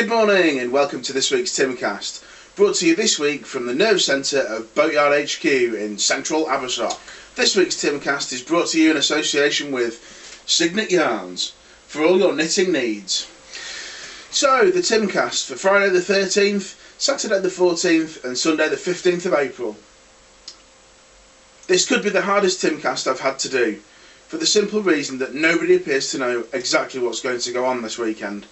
Good morning and welcome to this week's Timcast, brought to you this week from the Nerve Centre of Boatyard HQ in central Abersoch. This week's Timcast is brought to you in association with Signet Yarns for all your knitting needs. So, the Timcast for Friday the 13th, Saturday the 14th and Sunday the 15th of April. This could be the hardest Timcast I've had to do, for the simple reason that nobody appears to know exactly what's going to go on this weekend.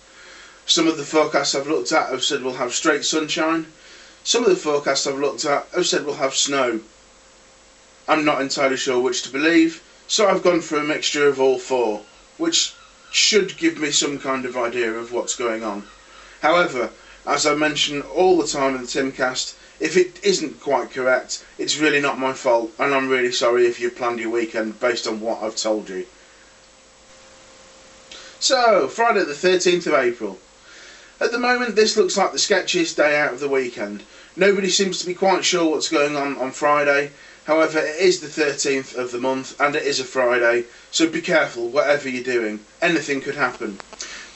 Some of the forecasts I've looked at have said we'll have straight sunshine. Some of the forecasts I've looked at have said we'll have snow. I'm not entirely sure which to believe, so I've gone for a mixture of all four, which should give me some kind of idea of what's going on. However, as I mention all the time in the Timcast, if it isn't quite correct, it's really not my fault, and I'm really sorry if you've planned your weekend based on what I've told you. So, Friday the 13th of April. At the moment this looks like the sketchiest day out of the weekend. Nobody seems to be quite sure what's going on Friday. However, it is the 13th of the month and it is a Friday, so be careful whatever you're doing. Anything could happen.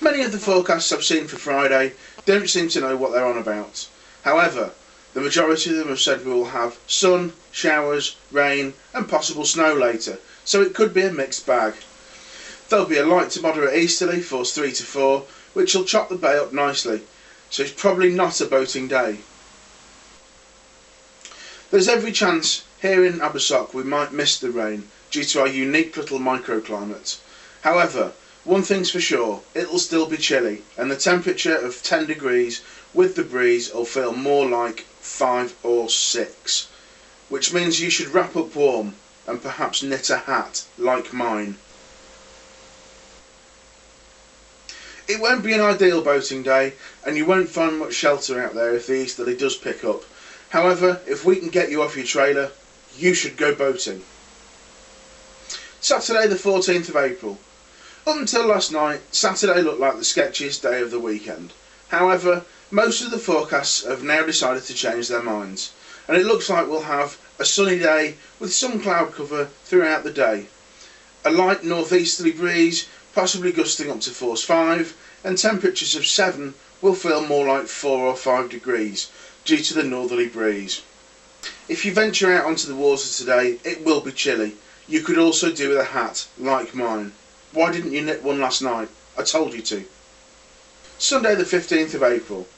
Many of the forecasts I've seen for Friday don't seem to know what they're on about. However, the majority of them have said we will have sun, showers, rain and possible snow later, so it could be a mixed bag. There'll be a light to moderate easterly, force 3 to 4, which will chop the bay up nicely, so it's probably not a boating day. There's every chance here in Abersoch we might miss the rain due to our unique little microclimate. However, one thing's for sure, it'll still be chilly, and the temperature of 10 degrees with the breeze will feel more like 5 or 6, which means you should wrap up warm and perhaps knit a hat like mine. It won't be an ideal boating day and you won't find much shelter out there if the easterly does pick up. However, if we can get you off your trailer, you should go boating. Saturday the 14th of April. Up until last night, Saturday looked like the sketchiest day of the weekend. However, most of the forecasts have now decided to change their minds, and it looks like we'll have a sunny day with some cloud cover throughout the day. A light northeasterly breeze, possibly gusting up to force 5, and temperatures of 7 will feel more like 4 or 5 degrees due to the northerly breeze. If you venture out onto the water today, it will be chilly. You could also do with a hat like mine. Why didn't you knit one last night? I told you to. Sunday the 15th of April.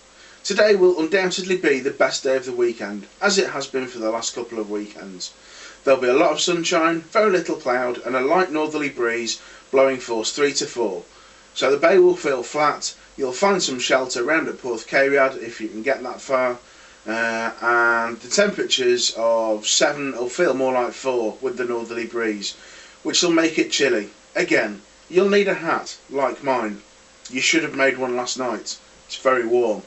Today will undoubtedly be the best day of the weekend, as it has been for the last couple of weekends. There'll be a lot of sunshine, very little cloud and a light northerly breeze blowing force 3 to 4. So the bay will feel flat, you'll find some shelter round at Porth Ceiriad if you can get that far, and the temperatures of 7 will feel more like 4 with the northerly breeze, which will make it chilly. Again, you'll need a hat like mine. You should have made one last night. It's very warm.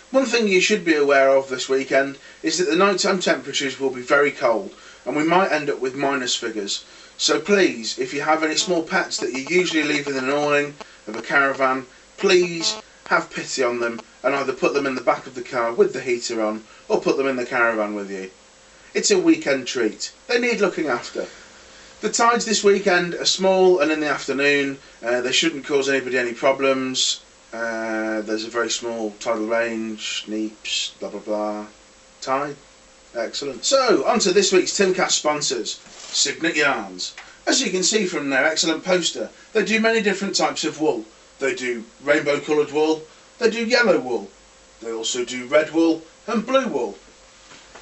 One thing you should be aware of this weekend is that the nighttime temperatures will be very cold and we might end up with minus figures. So please, if you have any small pets that you usually leave in the awning of a caravan, please have pity on them and either put them in the back of the car with the heater on or put them in the caravan with you. It's a weekend treat. They need looking after. The tides this weekend are small and in the afternoon. They shouldn't cause anybody any problems. There's a very small tidal range, neeps, blah blah blah. Tide. Excellent. So, on to this week's Timcast sponsors, Signet Yarns. As you can see from their excellent poster, they do many different types of wool. They do rainbow coloured wool, they do yellow wool, they also do red wool and blue wool,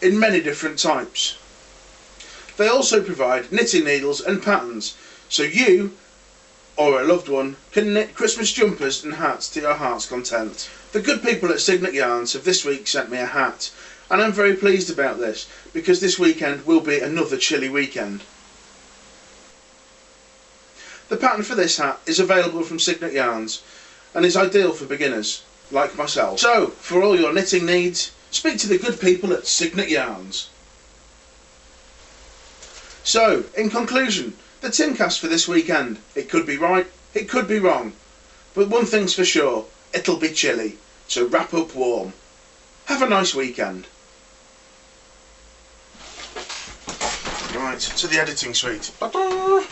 in many different types. They also provide knitting needles and patterns, so you, or a loved one, can knit Christmas jumpers and hats to your heart's content. The good people at Signet Yarns have this week sent me a hat, and I'm very pleased about this, because this weekend will be another chilly weekend. The pattern for this hat is available from Signet Yarns, and is ideal for beginners, like myself. So, for all your knitting needs, speak to the good people at Signet Yarns. So, in conclusion, the Timcast for this weekend, it could be right, it could be wrong, but one thing's for sure, it'll be chilly, so wrap up warm. Have a nice weekend. Right, to the editing suite. Ta-da!